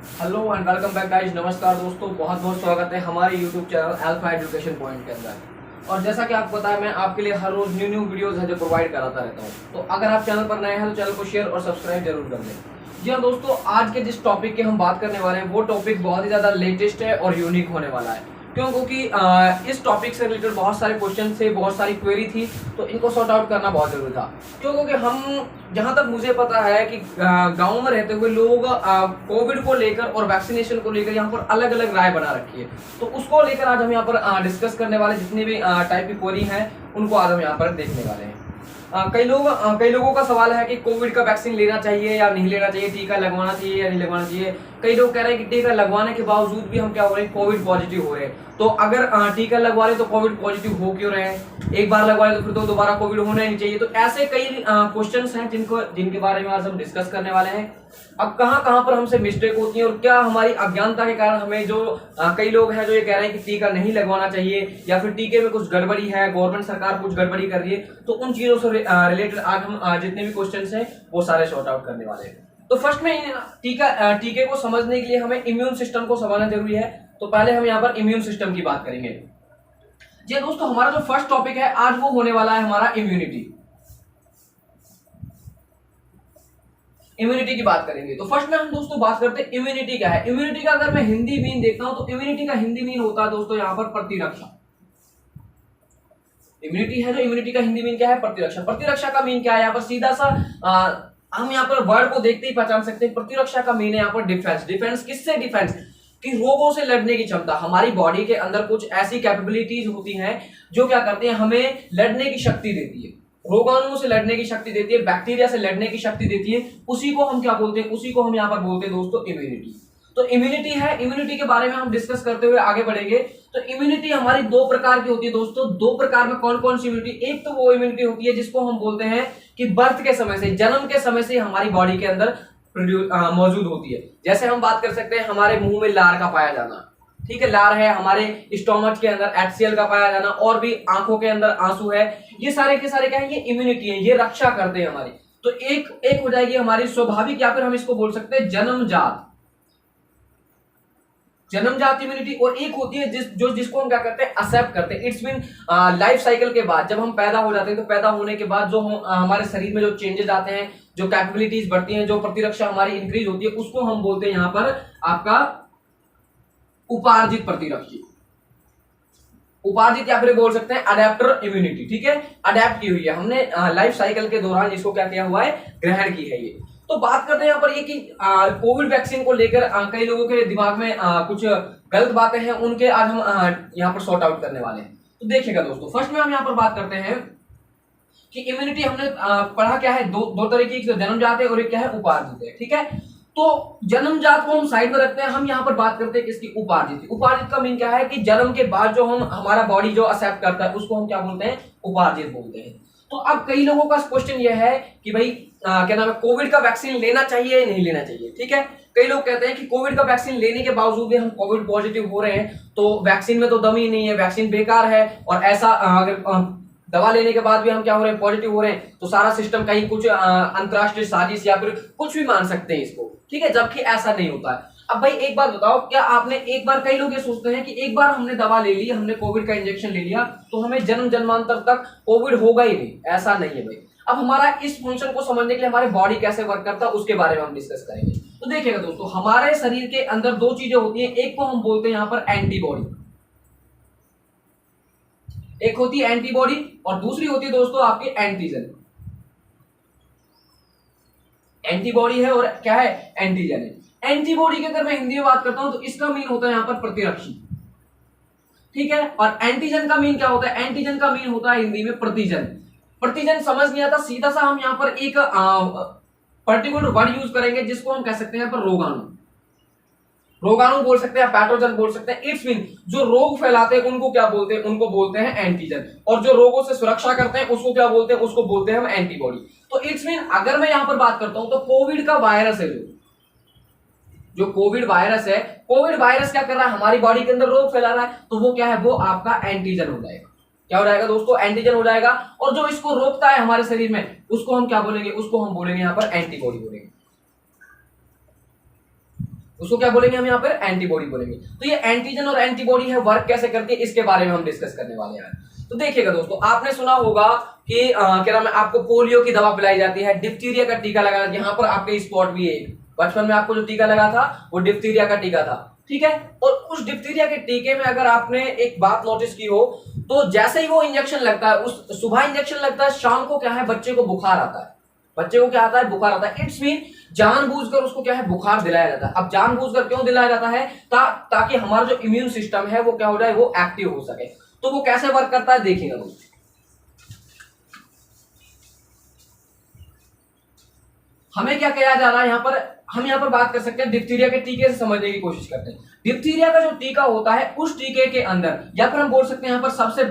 Hello and welcome back guys. नमस्कार दोस्तों, बहुत बहुत स्वागत है हमारे YouTube channel alpha education point के अंदर। और जैसा कि आपको पता है, मैं आपके लिए हर रोज न्यू वीडियोस है जो प्रोवाइड कराता रहता हूं। तो अगर आप चैनल पर नए हैं तो चैनल को शेयर और सब्सक्राइब जरूर कर लें। जी हाँ दोस्तों, आज के जिस टॉपिक की हम बात करने वाले हैं वो टॉपिक बहुत ही ज्यादा लेटेस्ट है और यूनिक होने वाला है। क्यों? क्योंकि इस टॉपिक से रिलेटेड बहुत सारे क्वेश्चन थे, बहुत सारी क्वेरी थी, तो इनको सॉर्ट आउट करना बहुत जरूरी था। क्यों? क्योंकि हम, जहां तक मुझे पता है कि गांव में रहते हुए लोग कोविड को लेकर और वैक्सीनेशन को लेकर यहाँ पर अलग अलग राय बना रखी है। तो उसको लेकर आज हम यहाँ पर डिस्कस करने वाले जितनी भी टाइप की क्वेरी हैं उनको आज हम यहाँ पर देखने वाले हैं। कई लोगों का सवाल है कि कोविड का वैक्सीन लेना चाहिए या नहीं लेना चाहिए, टीका लगवाना चाहिए या नहीं लगवाना चाहिए। कई लोग कह रहे हैं कि टीका लगवाने के बावजूद भी हम क्या हो रहे हैं, कोविड पॉजिटिव हो रहे हैं। तो अगर टीका लगवा रहे तो कोविड पॉजिटिव हो क्यों रहे हैं, एक बार लगवा रहे तो फिर तो दोबारा कोविड होना नहीं चाहिए। तो ऐसे कई क्वेश्चंस हैं जिनके बारे में आज हम डिस्कस करने वाले हैं। अब कहां पर हमसे मिस्टेक होती है और क्या हमारी अज्ञानता के कारण हमें जो कई लोग हैं जो ये कह रहे हैं कि टीका नहीं लगवाना चाहिए या फिर टीके में कुछ गड़बड़ी है, गवर्नमेंट सरकार कुछ गड़बड़ी कर रही है। तो उन चीजों से रिलेटेड आज हम जितने भी क्वेश्चंस हैं वो सारे सॉर्ट आउट करने वाले हैं। तो फर्स्ट में टीके को समझने के लिए हमें इम्यून सिस्टम को समझना जरूरी है। तो पहले हम यहाँ पर इम्यून सिस्टम की बात करेंगे। जी दोस्तों, हमारा जो फर्स्ट टॉपिक है आज वो होने वाला है हमारा इम्यूनिटी की बात करेंगे। तो फर्स्ट में हम दोस्तों बात करते हैं इम्यूनिटी क्या है। इम्यूनिटी का अगर मैं हिंदी मीन देखता हूं तो इम्यूनिटी का हिंदी मीन होता है दोस्तों यहाँ पर प्रतिरक्षा। इम्यूनिटी है, जो इम्यूनिटी का हिंदी मीन क्या है, प्रतिरक्षा। प्रतिरक्षा का मीन क्या है, यहाँ पर सीधा सा हम यहाँ पर वर्ड को देखते ही पहचान सकते हैं। प्रतिरक्षा का मीन है यहाँ पर डिफेंस। डिफेंस किससे? डिफेंस कि रोगों से लड़ने की क्षमता। हमारी बॉडी के अंदर कुछ ऐसी कैपेबिलिटीज होती हैं जो क्या करते हैं, हमें लड़ने की शक्ति देती है। रोगाणुओं से लड़ने की शक्ति देती है, बैक्टीरिया से लड़ने की शक्ति देती है। उसी को हम क्या बोलते हैं, उसी को हम यहाँ पर बोलते हैं दोस्तों इम्यूनिटी। तो इम्यूनिटी है, इम्यूनिटी के बारे में हम डिस्कस करते हुए आगे बढ़ेंगे। तो इम्यूनिटी हमारी दो प्रकार की होती है दोस्तों। दो प्रकार में कौन कौन सी इम्यूनिटी? एक तो वो इम्यूनिटी होती है जिसको हम बोलते हैं कि बर्थ के समय से, जन्म के समय से हमारी बॉडी के अंदर मौजूद होती है। जैसे हम बात कर सकते हैं हमारे मुंह में लार का पाया जाना, ठीक है, लार है, हमारे स्टोमच के अंदर HCl का पाया जाना, और भी आंखों के अंदर आंसू है। ये सारे के सारे क्या है, ये इम्यूनिटी है, ये रक्षा करते हैं हमारी। तो एक हो जाएगी हमारी स्वाभाविक, या फिर हम इसको बोल सकते हैं जन्मजात इम्यूनिटी। और एक होती है जिसको हम क्या करते हैं, एक्सेप्ट करते हैं। इट्स मीन लाइफ साइकिल के बाद, जब हम पैदा हो जाते हैं तो पैदा होने के बाद जो हमारे शरीर में जो चेंजेस आते हैं, जो कैपेबिलिटीज बढ़ती हैं, जो प्रतिरक्षा हमारी इंक्रीज होती है, उसको हम बोलते हैं यहाँ पर आपका उपार्जित प्रतिरक्षा, उपार्जित, या फिर बोल सकते हैं अडेप्टर इम्यूनिटी। ठीक है, अडेप्ट की हुई है हमने लाइफ साइकिल के दौरान, इसको क्या किया हुआ है, ग्रहण की है ये। तो बात करते हैं यहाँ पर ये कि कोविड वैक्सीन को लेकर कई लोगों के दिमाग में कुछ गलत बातें हैं, उनके आज हम यहाँ पर सॉर्ट आउट करने वाले हैं। तो देखिएगा दोस्तों, फर्स्ट में हम यहाँ पर बात करते हैं कि इम्यूनिटी हमने पढ़ा क्या है, दो तरीके की, जन्मजात है और एक क्या है, उपार्जित है। ठीक है, तो जन्मजात को हम साइड में रखते हैं, हम यहाँ पर बात करते हैं किसकी, उपार्जित। उपार्जित का मीन क्या है कि जन्म के बाद जो हमारा बॉडी जो एक्सेप्ट करता है उसको हम क्या बोलते हैं, उपार्जित बोलते हैं। तो अब कई लोगों का क्वेश्चन यह है कि भाई क्या नाम है, कोविड का वैक्सीन लेना चाहिए या नहीं लेना चाहिए। ठीक है, कई लोग कहते हैं कि कोविड का वैक्सीन लेने के बावजूद भी हम कोविड पॉजिटिव हो रहे हैं, तो वैक्सीन में तो दम ही नहीं है, वैक्सीन बेकार है, और ऐसा अगर दवा लेने के बाद भी हम क्या हो रहे हैं, पॉजिटिव हो रहे हैं, तो सारा सिस्टम कहीं कुछ अंतरराष्ट्रीय साजिश या फिर कुछ भी मान सकते हैं इसको। ठीक है, जबकि ऐसा नहीं होता है। अब भाई एक बात बताओ, क्या आपने एक बार, कई लोग ये सोचते हैं कि एक बार हमने दवा ले ली, हमने कोविड का इंजेक्शन ले लिया तो हमें जन्म जन्मांतर तक कोविड होगा ही नहीं। ऐसा नहीं है भाई। अब हमारा इस फंक्शन को समझने के लिए हमारे बॉडी कैसे वर्क करता है उसके बारे में हम डिस्कस करेंगे। तो देखिएगा दोस्तों, हमारे शरीर के अंदर दो चीजें होती हैं, एक को हम बोलते हैं यहाँ पर एंटीबॉडी, एक होती है एंटीबॉडी और दूसरी होती है दोस्तों आपकी एंटीजन। एंटीबॉडी है और क्या है, एंटीजन है। एंटीबॉडी की अगर मैं हिंदी में बात करता हूं तो इसका मीन होता है यहां पर प्रतिरक्षी। ठीक है, और एंटीजन का मीन क्या होता है, एंटीजन का मीन होता है हिंदी में प्रतिजन। प्रतिजन समझ नहीं आता, सीधा सा हम यहां पर एक पर्टिकुलर वर्ड यूज करेंगे जिसको हम कह सकते हैं यहां पर रोगाणु। रोगाणु बोल सकते हैं, पैथोजन बोल सकते हैं। इट्स मीन जो रोग फैलाते हैं उनको क्या बोलते हैं, उनको बोलते हैं एंटीजन, और जो रोगों से सुरक्षा करते हैं उसको क्या बोलते हैं, उसको बोलते हैं हम एंटीबॉडी। तो इट्स मीन अगर मैं यहां पर बात करता हूं तो कोविड का वायरस है, जो कोविड वायरस है, कोविड वायरस क्या कर रहा है, हमारी बॉडी के अंदर रोग फैला रहा है, तो वो क्या है, वो आपका एंटीजन हो जाएगा। क्या हो जाएगा दोस्तों, एंटीजन हो जाएगा। और जो इसको रोकता है हमारे शरीर में उसको हम क्या बोलेंगे, उसको हम बोलेंगे यहां पर एंटीबॉडी बोलेंगे, उसको क्या बोलेंगे हम यहाँ पर, एंटीबॉडी बोलेंगे। तो ये एंटीजन और एंटीबॉडी है, वर्क कैसे करती है इसके बारे में हम डिस्कस करने वाले हैं। तो देखिएगा दोस्तों, आपने सुना होगा कि क्या नाम है, आपको पोलियो की दवा पिलाई जाती है, डिप्थीरिया का टीका लगाया, यहाँ पर आपके स्पॉट भी है, बचपन में आपको जो टीका लगा था वो डिप्थीरिया का टीका था, ठीक है। और उस डिप्थीरिया के टीके में अगर आपने एक बात नोटिस की हो, तो जैसे ही वो इंजेक्शन लगता है, उस सुबह इंजेक्शन लगता है, शाम को क्या है, बच्चे को बुखार आता है, बच्चे को क्या आता है, बुखार आता है। इट्स मीन जानबूझकर उसको क्या है, बुखार दिलाया जाता है। अब जानबूझकर क्यों दिलाया जाता है, ताकि हमारा जो इम्यून सिस्टम है वो क्या हो जाए, वो एक्टिव हो सके। तो वो कैसे वर्क करता है देखिएगा दोस्तों। हमें क्या किया जा रहा है यहाँ पर, हम यहाँ पर बात कर सकते हैं डिप्थीरिया के टीके से समझने की कोशिश करते हैं। डिप्थीरिया का जो टीका होता है, उस टीके के अंदर, या फिर हम बोल सकते हैं यहाँ पर सबसे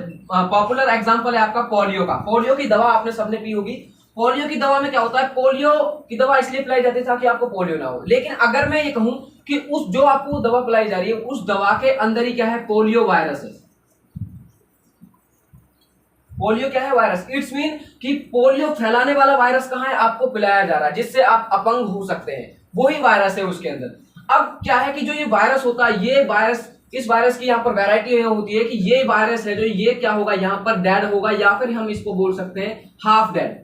पॉपुलर एग्जांपल है आपका पोलियो का। पोलियो की दवा आपने सबने पी होगी। पोलियो की दवा में क्या होता है, पोलियो की दवा इसलिए पिलाई जाती है ताकि आपको पोलियो ना हो। लेकिन अगर मैं ये कहूं कि उस जो आपको दवा पिलाई जा रही है, उस दवा के अंदर ही क्या है, पोलियो वायरस है। पोलियो क्या है, वायरस। इट्स मीन कि पोलियो फैलाने वाला वायरस कहां है, आपको पिलाया जा रहा है, जिससे आप अपंग हो सकते हैं, वही वायरस है उसके अंदर। अब क्या है कि जो ये वायरस होता है, ये वायरस, इस वायरस की यहाँ पर वैरायटी होती है कि ये वायरस है जो ये क्या होगा, यहाँ पर डेड होगा, या फिर हम इसको बोल सकते हैं half dead,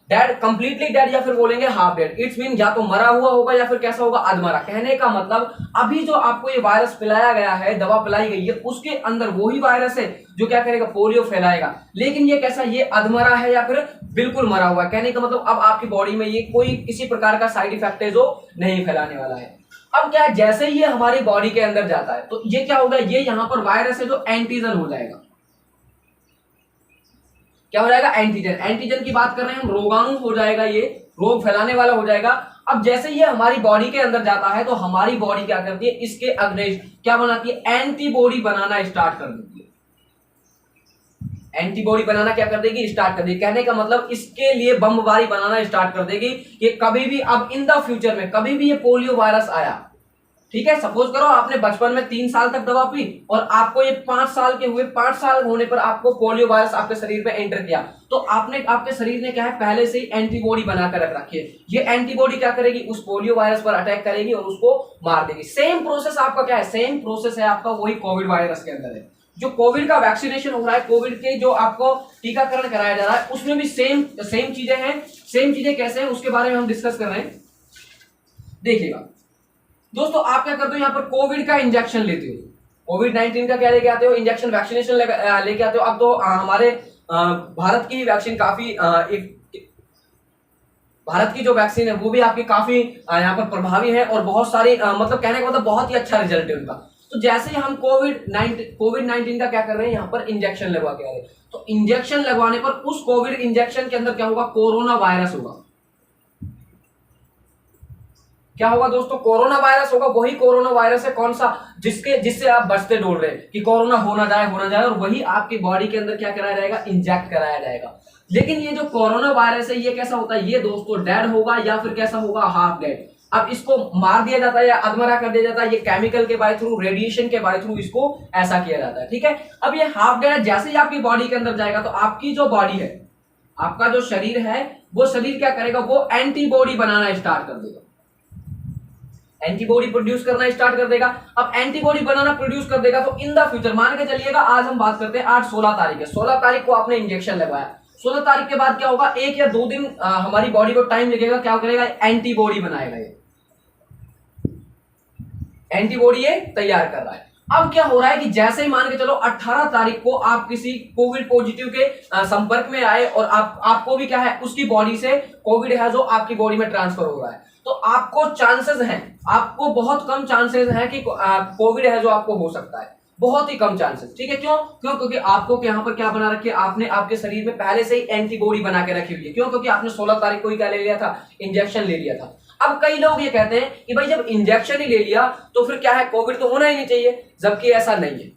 dead, completely dead, या फिर बोलेंगे हाफ डेड। इट्स मीन या तो मरा हुआ होगा या फिर कैसा होगा, अधमरा। कहने का मतलब अभी जो आपको ये वायरस पिलाया गया है, दवा पिलाई गई है, उसके अंदर वही वायरस है जो क्या करेगा, पोलियो फैलाएगा। लेकिन ये कैसा, ये अधमरा है या फिर बिल्कुल मरा हुआ है। कहने का मतलब अब आपकी बॉडी में ये कोई किसी प्रकार का साइड इफेक्ट है जो नहीं फैलाने वाला है। अब क्या है, जैसे ही ये हमारी बॉडी के अंदर जाता है, तो ये क्या होगा, ये यहाँ पर वायरस है जो एंटीजन हो जाएगा। क्या हो जाएगा, एंटीजन। एंटीजन की बात कर रहे हैं हम, रोगाणु हो जाएगा, ये रोग फैलाने वाला हो जाएगा। अब जैसे ये हमारी बॉडी के अंदर जाता है, तो हमारी बॉडी क्या करती है, इसके अगेंस्ट क्या बनाती है, एंटीबॉडी बनाना स्टार्ट कर देती है। एंटीबॉडी बनाना क्या कर देगी, स्टार्ट कर देगी। कहने का मतलब इसके लिए बमबारी बनाना स्टार्ट कर देगी कि कभी भी अब इन द फ्यूचर में कभी भी ये पोलियो वायरस आया, ठीक है, सपोज करो आपने बचपन में 3 साल तक दवा पी और आपको ये 5 साल के हुए, 5 साल होने पर आपको पोलियो वायरस आपके शरीर में एंटर किया, तो आपके शरीर ने क्या है, पहले से ही एंटीबॉडी बनाकर रख रखी है। ये एंटीबॉडी क्या करेगी, उस पोलियो वायरस पर अटैक करेगी और उसको मार देगी। सेम प्रोसेस आपका क्या है, सेम प्रोसेस है आपका, वही कोविड वायरस के अंदर है। जो कोविड का वैक्सीनेशन हो रहा है, कोविड के जो आपको टीकाकरण कराया जा रहा है, उसमें भी सेम चीजें हैं। सेम चीजें कैसे हैं उसके बारे में हम डिस्कस कर रहे हैं। देखिएगा दोस्तों, आप क्या करते हो, यहाँ पर कोविड का इंजेक्शन लेते हो, कोविड-19 का क्या लेके आते हो, इंजेक्शन, वैक्सीनेशन लेके आते हो। अब तो हमारे भारत की वैक्सीन काफी भारत की जो वैक्सीन है वो भी आपकी काफी यहाँ पर प्रभावी है और बहुत सारी मतलब कहने का मतलब बहुत ही अच्छा रिजल्ट है उनका। तो जैसे ही हम कोविड-19 का क्या कर रहे हैं, यहाँ पर इंजेक्शन लगवा के आ रहे हैं, तो इंजेक्शन लगवाने पर उस कोविड इंजेक्शन के अंदर क्या होगा, कोरोना वायरस होगा। क्या होगा दोस्तों, कोरोना वायरस होगा। वही कोरोना वायरस है, कौन सा, जिससे आप बचते डोल रहे हैं कि कोरोना होना जाए, और वही आपकी बॉडी के अंदर क्या कराया जाएगा, इंजेक्ट कराया जाएगा। लेकिन ये जो कोरोना वायरस है, ये कैसा होता है, ये दोस्तों डेड होगा या फिर कैसा होगा, हाफ डेड। अब इसको मार दिया जाता है या अधमरा कर दिया जाता है, ये केमिकल के बाय थ्रू, रेडिएशन के बाय थ्रू इसको ऐसा किया जाता है, ठीक है। अब ये हाफ डेड जैसे ही आपकी बॉडी के अंदर जाएगा, तो आपकी जो बॉडी है, आपका जो शरीर है, वो शरीर क्या करेगा, वो एंटीबॉडी बनाना स्टार्ट कर देगा, एंटीबॉडी प्रोड्यूस करना स्टार्ट कर देगा। अब एंटीबॉडी बनाना प्रोड्यूस कर देगा, तो इन द फ्यूचर, मान के चलिएगा आज हम बात करते हैं, आज 16 तारीख है, 16 तारीख को आपने इंजेक्शन लगवाया, 16 तारीख के बाद क्या होगा, 1 या 2 दिन हमारी बॉडी को टाइम लगेगा, क्या करेगा, एंटीबॉडी बनाएगा, ये एंटीबॉडी ये तैयार कर रहा है। अब क्या हो रहा है कि जैसे ही मान के चलो 18 तारीख को आप किसी कोविड पॉजिटिव के संपर्क में आए और आपको भी क्या है, उसकी बॉडी से कोविड है जो आपकी बॉडी में ट्रांसफर हो रहा है, तो आपको चांसेस हैं, आपको बहुत कम चांसेस हैं कि कोविड है जो आपको हो सकता है, बहुत ही कम चांसेस, ठीक है। क्योंकि आपको यहाँ पर क्या बना रखी है, आपने आपके शरीर में पहले से ही एंटीबॉडी बना के रखी हुई है। क्यों, क्योंकि आपने 16 तारीख को ही क्या ले लिया था, इंजेक्शन ले लिया था। अब कई लोग ये कहते हैं कि भाई जब इंजेक्शन ही ले लिया तो फिर क्या है, कोविड तो होना ही नहीं चाहिए, जबकि ऐसा नहीं है,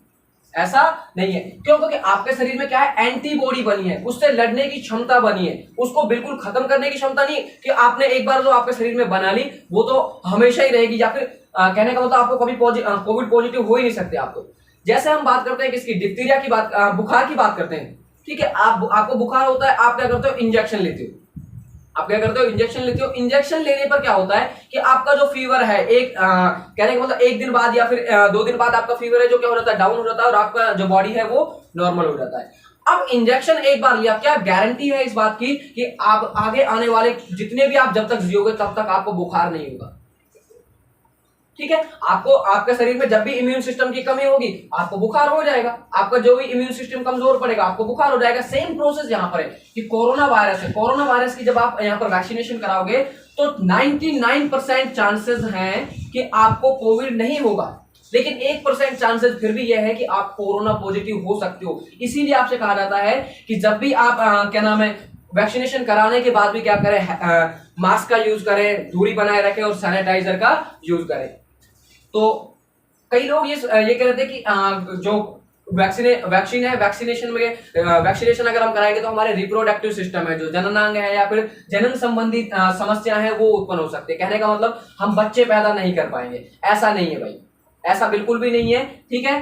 ऐसा नहीं है। क्यों, क्योंकि आपके शरीर में क्या है, एंटीबॉडी बनी है, उससे लड़ने की क्षमता बनी है, उसको बिल्कुल खत्म करने की क्षमता नहीं कि आपने एक बार जो आपके शरीर में बना ली वो तो हमेशा ही रहेगी, या फिर कहने का मतलब आपको कभी कोविड पॉजिटिव हो ही नहीं सकते। आपको जैसे हम बात करते हैं किसकी, डिप्थीरिया की बात, बुखार की बात करते हैं, ठीक है। आपको बुखार होता है, आप क्या करते हो, इंजेक्शन लेते हो। आप क्या करते हो, इंजेक्शन लेते हो। इंजेक्शन लेने पर क्या होता है कि आपका जो फीवर है एक कहने का मतलब एक दिन बाद या फिर 2 दिन बाद आपका फीवर है जो क्या हो जाता है, डाउन हो जाता है और आपका जो बॉडी है वो नॉर्मल हो जाता है। अब इंजेक्शन एक बार लिया, क्या गारंटी है इस बात की कि आप आगे आने वाले जितने भी आप जब तक जियोगे तब तक आपको बुखार नहीं होगा। ठीक है, आपको आपके शरीर में जब भी इम्यून सिस्टम की कमी होगी आपको बुखार हो जाएगा, आपका जो भी इम्यून सिस्टम कमजोर पड़ेगा आपको बुखार हो जाएगा। सेम प्रोसेस यहां पर है कि कोरोना वायरस है, कोरोना वायरस की जब आप यहां पर वैक्सीनेशन कराओगे तो 99% चांसेस हैं कि आपको कोविड नहीं होगा, लेकिन 1% चांसेस फिर भी यह है कि आप कोरोना पॉजिटिव हो सकते हो। इसीलिए आपसे कहा जाता है कि जब भी आप क्या नाम है वैक्सीनेशन कराने के बाद भी क्या करें, मास्क का यूज करें, दूरी बनाए रखें और सैनिटाइजर का यूज करें। तो कई लोग ये कह रहे थे कि जो वैक्सीन है, वैक्सीनेशन अगर हम कराएंगे तो हमारे रिप्रोडक्टिव सिस्टम है, जो जननांग है या फिर जनन संबंधी समस्या है वो उत्पन्न हो सकती है। कहने का मतलब हम बच्चे पैदा नहीं कर पाएंगे, ऐसा नहीं है भाई, ऐसा बिल्कुल भी नहीं है। ठीक है,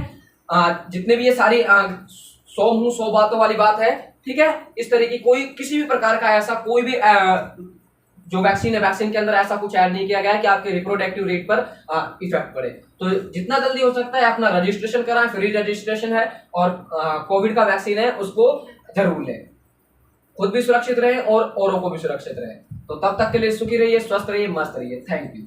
जितने भी ये सारी 100 मुंह 100 बातों वाली बात है। ठीक है, इस तरह की कोई किसी भी प्रकार का ऐसा कोई भी जो वैक्सीन है वैक्सीन के अंदर ऐसा कुछ ऐड नहीं किया गया है कि आपके रिप्रोडक्टिव रेट पर इफेक्ट पड़े। तो जितना जल्दी हो सकता है अपना रजिस्ट्रेशन कराएं, फ्री रजिस्ट्रेशन है और कोविड का वैक्सीन है उसको जरूर लें। खुद भी सुरक्षित रहें और औरों को भी सुरक्षित रहें। तो तब तक के लिए सुखी रहिए, स्वस्थ रहिए, मस्त रहिए। Thank you.